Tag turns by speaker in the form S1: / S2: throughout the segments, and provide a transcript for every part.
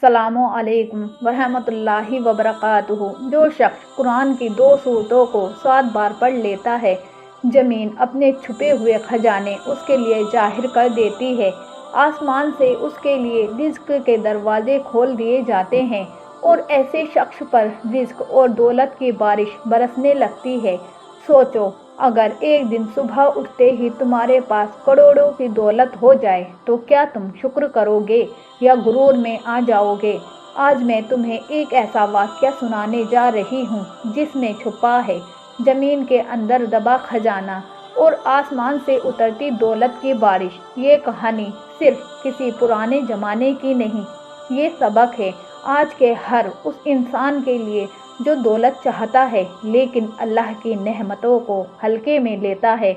S1: अस्सलामु अलैकुम वरहमतुल्लाहि वबरकातुहू। जो शख्स कुरान की 2 सूरतों को 7 बार पढ़ लेता है, जमीन अपने छुपे हुए खजाने उसके लिए जाहिर कर देती है। आसमान से उसके लिए रिज्क के दरवाजे खोल दिए जाते हैं और ऐसे शख्स पर रिज्क और दौलत की बारिश बरसने लगती है। सोचो, अगर एक दिन सुबह उठते ही तुम्हारे पास करोड़ों की दौलत हो जाए तो क्या तुम शुक्र करोगे या गुरूर में आ जाओगे? आज मैं तुम्हें एक ऐसा वाक़या सुनाने जा रही हूँ जिसमें छुपा है ज़मीन के अंदर दबा खजाना और आसमान से उतरती दौलत की बारिश। ये कहानी सिर्फ किसी पुराने ज़माने की नहीं, ये सबक है आज के हर उस इंसान के लिए जो दौलत चाहता है लेकिन अल्लाह की नेमतों को हल्के में लेता है।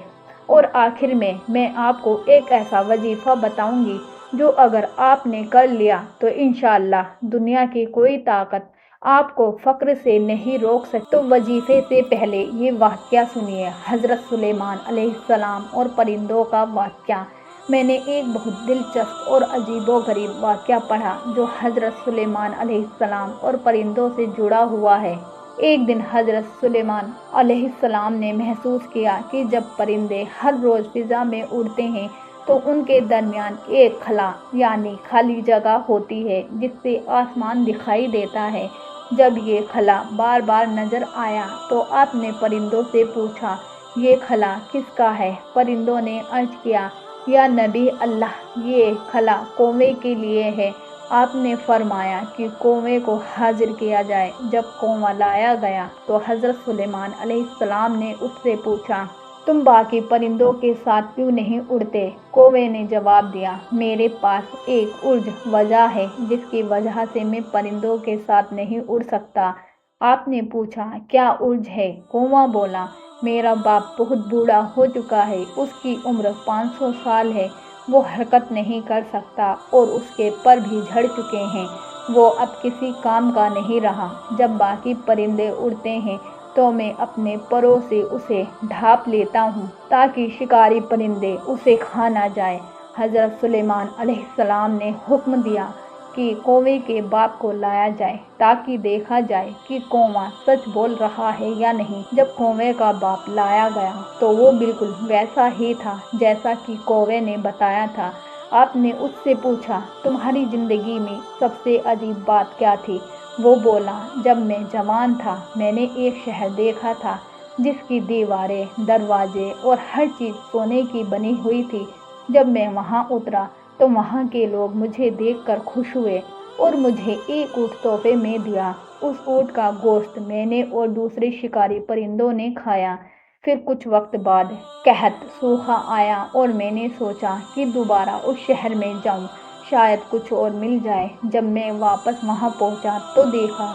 S1: और आखिर में मैं आपको एक ऐसा वजीफ़ा बताऊंगी जो अगर आपने कर लिया तो इंशाअल्लाह दुनिया की कोई ताकत आपको फ़क्र से नहीं रोक सकती। तो वजीफ़े से पहले ये वाक़या सुनिए, हज़रत सुलेमान अलैहिस्सलाम और परिंदों का वाक़या। मैंने एक बहुत दिलचस्प और अजीबोगरीब वाक़या पढ़ा जो हज़रत सुलेमान अलैहिस्सलाम और परिंदों से जुड़ा हुआ है। एक दिन हज़रत सुलेमान अलैहिस्सलाम ने महसूस किया कि जब परिंदे हर रोज़ फ़िज़ा में उड़ते हैं तो उनके दरमियान एक खला यानी खाली जगह होती है जिससे आसमान दिखाई देता है। जब ये खला बार बार नज़र आया तो आपने परिंदों से पूछा, ये खला किसका है? परिंदों ने अर्ज़ किया, या नबी अल्लाह, ये खला कौवे के लिए है। आपने फरमाया कि कौवे को हाजिर किया जाए। जब कौवा लाया गया तो हज़रत सुलेमान अलैहिस्सलाम ने उससे पूछा, तुम बाकी परिंदों के साथ क्यों नहीं उड़ते? कौवे ने जवाब दिया, मेरे पास एक उर्ज वजह है जिसकी वजह से मैं परिंदों के साथ नहीं उड़ सकता। आपने पूछा, क्या उर्ज है? कौवा बोला, मेरा बाप बहुत बूढ़ा हो चुका है, उसकी उम्र 500 साल है, वो हरकत नहीं कर सकता और उसके पर भी झड़ चुके हैं, वो अब किसी काम का नहीं रहा। जब बाकी परिंदे उड़ते हैं तो मैं अपने परों से उसे ढाँप लेता हूँ ताकि शिकारी परिंदे उसे खा ना जाए। हज़रत सुलेमान अलैहिस्सलाम ने हुक्म दिया कि कौवे के बाप को लाया जाए ताकि देखा जाए कि कौवा सच बोल रहा है या नहीं। जब कौवे का बाप लाया गया तो वो बिल्कुल वैसा ही था जैसा कि कौवे ने बताया था। आपने उससे पूछा, तुम्हारी ज़िंदगी में सबसे अजीब बात क्या थी? वो बोला, जब मैं जवान था मैंने एक शहर देखा था जिसकी दीवारें, दरवाजे और हर चीज़ सोने की बनी हुई थी। जब मैं वहाँ उतरा तो वहाँ के लोग मुझे देखकर खुश हुए और मुझे एक ऊँट तोहफे में दिया। उस ऊँट का गोश्त मैंने और दूसरे शिकारी परिंदों ने खाया। फिर कुछ वक्त बाद कहत सूखा आया और मैंने सोचा कि दोबारा उस शहर में जाऊं, शायद कुछ और मिल जाए। जब मैं वापस वहां पहुंचा तो देखा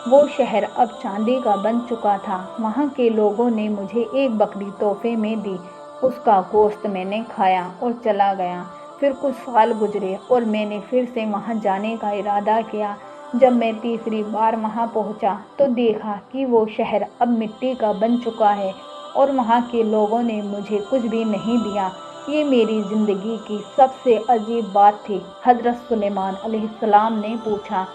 S1: वो शहर अब चांदी का बन चुका था। वहां के लोगों ने मुझे एक बकरी तोहफे में दी, उसका गोश्त मैंने खाया और चला गया। फिर कुछ साल गुजरे और मैंने फिर से वहां जाने का इरादा किया। जब मैं तीसरी बार वहां पहुंचा तो देखा कि वो शहर अब मिट्टी का बन चुका है और वहाँ के लोगों ने मुझे कुछ भी नहीं दिया। ये मेरी ज़िंदगी की सबसे अजीब बात थी। हज़रत सुलेमान अलैहिस्सलाम ने पूछा,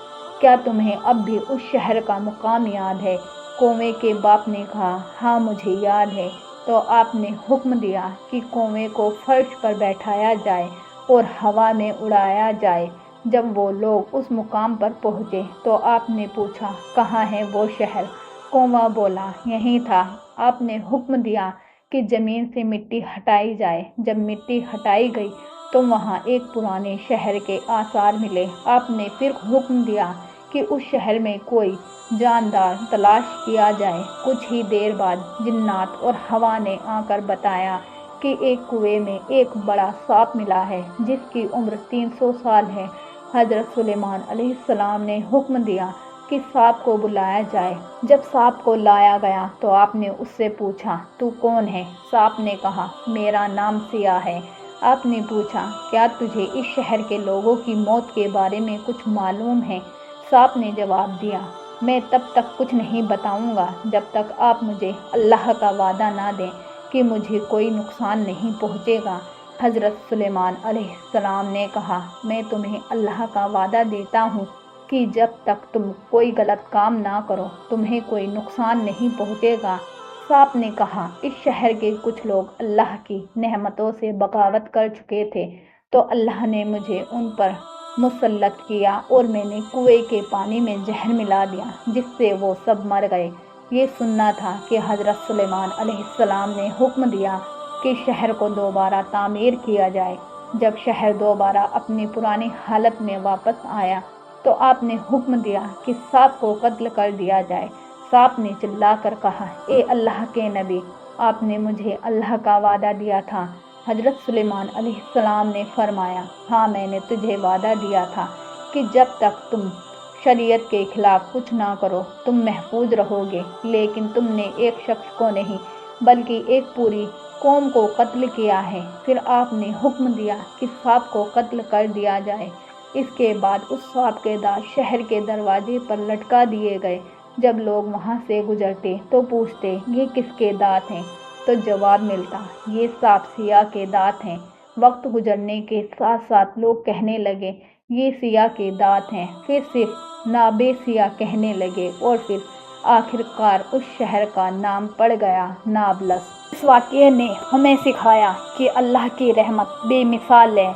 S1: क्या तुम्हें अब भी उस शहर का मुकाम याद है? कौवे के बाप ने कहा, हाँ मुझे याद है। तो आपने हुक्म दिया कि कौवे को फर्श पर बैठाया जाए और हवा में उड़ाया जाए। जब वो लोग उस मुकाम पर पहुँचे तो आपने पूछा, कहाँ है वो शहर? कौवा बोला, यहीं था। आपने हुक्म दिया कि ज़मीन से मिट्टी हटाई जाए। जब मिट्टी हटाई गई तो वहाँ एक पुराने शहर के आसार मिले। आपने फिर हुक्म दिया कि उस शहर में कोई जानदार तलाश किया जाए। कुछ ही देर बाद जिन्नात और हवा ने आकर बताया कि एक कुएं में एक बड़ा सांप मिला है जिसकी उम्र 300 साल है। हज़रत सुलेमान अलैहिस्सलाम ने हुक्म दिया कि सांप को बुलाया जाए। जब सांप को लाया गया तो आपने उससे पूछा, तू कौन है? सांप ने कहा, मेरा नाम सिया है। आपने पूछा, क्या तुझे इस शहर के लोगों की मौत के बारे में कुछ मालूम है? सांप ने जवाब दिया, मैं तब तक कुछ नहीं बताऊंगा जब तक आप मुझे अल्लाह का वादा ना दें कि मुझे कोई नुकसान नहीं पहुँचेगा। हज़रत सुलेमान अलैहिस्सलाम ने कहा, मैं तुम्हें अल्लाह का वादा देता हूँ کہ جب تک تم کوئی غلط کام نہ کرو تمہیں کوئی نقصان نہیں پہنچے گا۔ سانپ نے کہا، اس شہر کے کچھ لوگ اللہ کی نعمتوں سے بغاوت کر چکے تھے تو اللہ نے مجھے ان پر مسلط کیا اور میں نے کنویں کے پانی میں زہر ملا دیا جس سے وہ سب مر گئے۔ یہ سننا تھا کہ حضرت سلیمان علیہ السلام نے حکم دیا کہ شہر کو دوبارہ تعمیر کیا جائے۔ جب شہر دوبارہ اپنی پرانی حالت میں واپس آیا تو آپ نے حکم دیا کہ سانپ کو قتل کر دیا جائے۔ سانپ نے چلا کر کہا، اے اللہ کے نبی، آپ نے مجھے اللہ کا وعدہ دیا تھا۔ حضرت سلیمان علیہ السلام نے فرمایا، ہاں میں نے تجھے وعدہ دیا تھا کہ جب تک تم شریعت کے خلاف کچھ نہ کرو تم محفوظ رہو گے، لیکن تم نے ایک شخص کو نہیں بلکہ ایک پوری قوم کو قتل کیا ہے۔ پھر آپ نے حکم دیا کہ سانپ کو قتل کر دیا جائے۔ اس کے بعد اس سانپ کے دانت شہر کے دروازے پر لٹکا دیے گئے۔ جب لوگ وہاں سے گزرتے تو پوچھتے، یہ کس کے دانت ہیں؟ تو جواب ملتا، یہ سانپ سیاہ کے دانت ہیں۔ وقت گزرنے کے ساتھ ساتھ لوگ کہنے لگے، یہ سیاہ کے دانت ہیں، پھر صرف نابے سیاہ کہنے لگے اور پھر آخر کار اس شہر کا نام پڑ گیا نابلس۔ اس واقعے نے ہمیں سکھایا کہ اللہ کی رحمت بے مثال ہے۔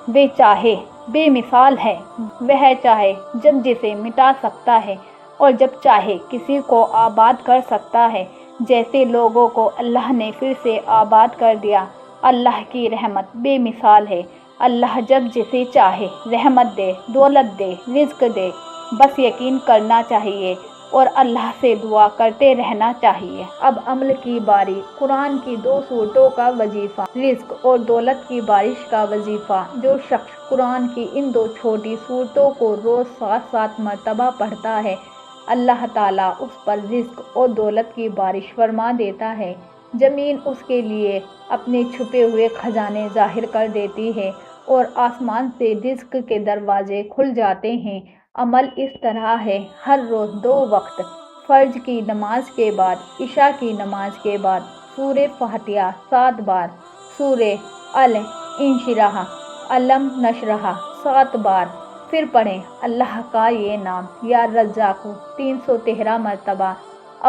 S1: وہ چاہے بے مثال ہے، وہ چاہے جب جسے مٹا سکتا ہے اور جب چاہے کسی کو آباد کر سکتا ہے۔ جیسے لوگوں کو اللہ نے پھر سے آباد کر دیا۔ اللہ کی رحمت بے مثال ہے۔ اللہ جب جسے چاہے رحمت دے، دولت دے، رزق دے، بس یقین کرنا چاہیے اور اللہ سے دعا کرتے رہنا چاہیے۔ اب عمل کی باری۔ قرآن کی 2 سورتوں کا وظیفہ، رزق اور دولت کی بارش کا وظیفہ۔ جو شخص قرآن کی ان 2 چھوٹی سورتوں کو روز 7 مرتبہ پڑھتا ہے، اللہ تعالیٰ اس پر رزق اور دولت کی بارش فرما دیتا ہے۔ زمین اس کے لیے اپنے چھپے ہوئے خزانے ظاہر کر دیتی ہے اور آسمان سے رزق کے دروازے کھل جاتے ہیں۔ عمل اس طرح ہے، ہر روز 2 وقت، فرض کی نماز کے بعد، عشاء کی نماز کے بعد سورہ فاتحہ 7 بار، سورہ الانشراح، علم نشرح 7 بار، پھر پڑھیں اللہ کا یہ نام یا رزاق 313 مرتبہ،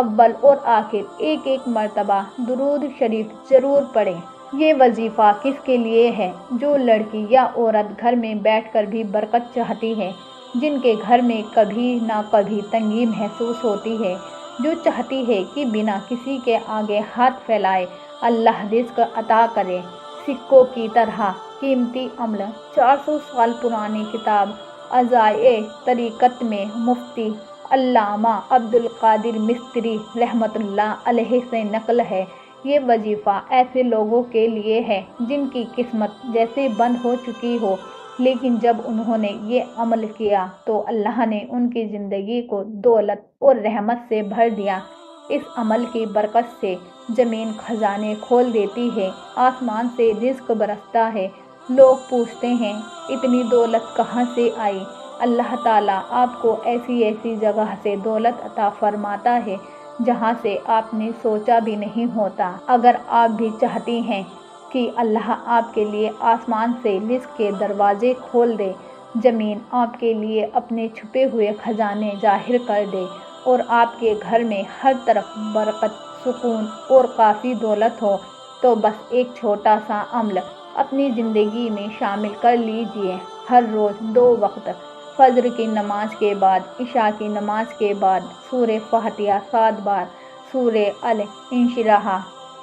S1: اول اور آخر 1 مرتبہ درود شریف ضرور پڑھیں۔ یہ وظیفہ کس کے لیے ہے؟ جو لڑکی یا عورت گھر میں بیٹھ کر بھی برکت چاہتی ہے، جن کے گھر میں کبھی نہ کبھی تنگی محسوس ہوتی ہے، جو چاہتی ہے کہ بنا کسی کے آگے ہاتھ پھیلائے اللہ رزق عطا کرے۔ سکوں کی طرح قیمتی عمل۔ 400 سال پرانی کتاب اعضائے طریقت میں مفتی علامہ عبدالقادر مستری رحمۃ اللہ علیہ سے نقل ہے۔ یہ وظیفہ ایسے لوگوں کے لیے ہے جن کی قسمت جیسے بند ہو چکی ہو، لیکن جب انہوں نے یہ عمل کیا تو اللہ نے ان کی زندگی کو دولت اور رحمت سے بھر دیا۔ اس عمل کی برکت سے زمین خزانے کھول دیتی ہے، آسمان سے رزق برستا ہے۔ لوگ پوچھتے ہیں، اتنی دولت کہاں سے آئی؟ اللہ تعالیٰ آپ کو ایسی جگہ سے دولت عطا فرماتا ہے جہاں سے آپ نے سوچا بھی نہیں ہوتا۔ اگر آپ بھی چاہتی ہیں کہ اللہ آپ کے لیے آسمان سے رزق کے دروازے کھول دے، زمین آپ کے لیے اپنے چھپے ہوئے خزانے ظاہر کر دے اور آپ کے گھر میں ہر طرف برکت، سکون اور کافی دولت ہو، تو بس ایک چھوٹا سا عمل اپنی زندگی میں شامل کر لیجئے۔ ہر روز 2 وقت، فجر کی نماز کے بعد، عشاء کی نماز کے بعد سورہ فاتحہ 7 بار، سورہ الانشراح،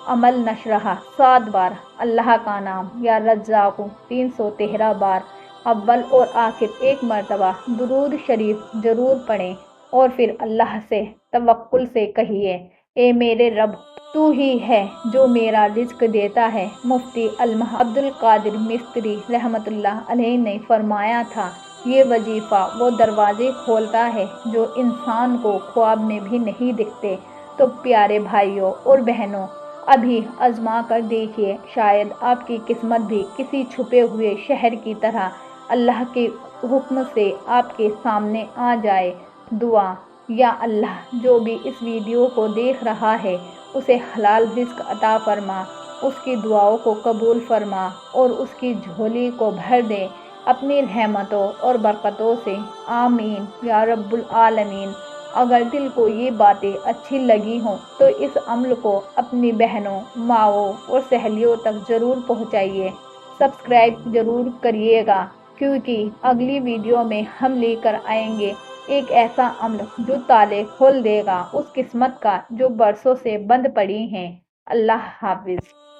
S1: عمل نشرح 7 بار، اللہ کا نام یا رزاق 313 بار، اول اور آخر 1 مرتبہ درود شریف ضرور پڑھیں اور پھر اللہ سے توکل سے کہیے، اے میرے رب، تو ہی ہے جو میرا رزق دیتا ہے۔ مفتی علامہ عبدالقادر مستری رحمۃ اللہ علیہ نے فرمایا تھا، یہ وظیفہ وہ دروازے کھولتا ہے جو انسان کو خواب میں بھی نہیں دکھتے۔ تو پیارے بھائیوں اور بہنوں، ابھی آزما کر دیکھیے، شاید آپ کی قسمت بھی کسی چھپے ہوئے شہر کی طرح اللہ کے حکم سے آپ کے سامنے آ جائے۔ دعا: یا اللہ، جو بھی اس ویڈیو کو دیکھ رہا ہے اسے حلال رزق عطا فرما، اس کی دعاؤں کو قبول فرما اور اس کی جھولی کو بھر دے۔ اپنی رحمتوں اور برکتوں سے۔ آمین یا رب العالمین۔ اگر دل کو یہ باتیں اچھی لگی ہوں تو اس عمل کو اپنی بہنوں، ماؤں اور سہیلیوں تک ضرور پہنچائیے۔ سبسکرائب ضرور کریے گا، کیونکہ اگلی ویڈیو میں ہم لے کر آئیں گے ایک ایسا عمل جو تالے کھول دے گا اس قسمت کا جو برسوں سے بند پڑی ہیں۔ اللہ حافظ۔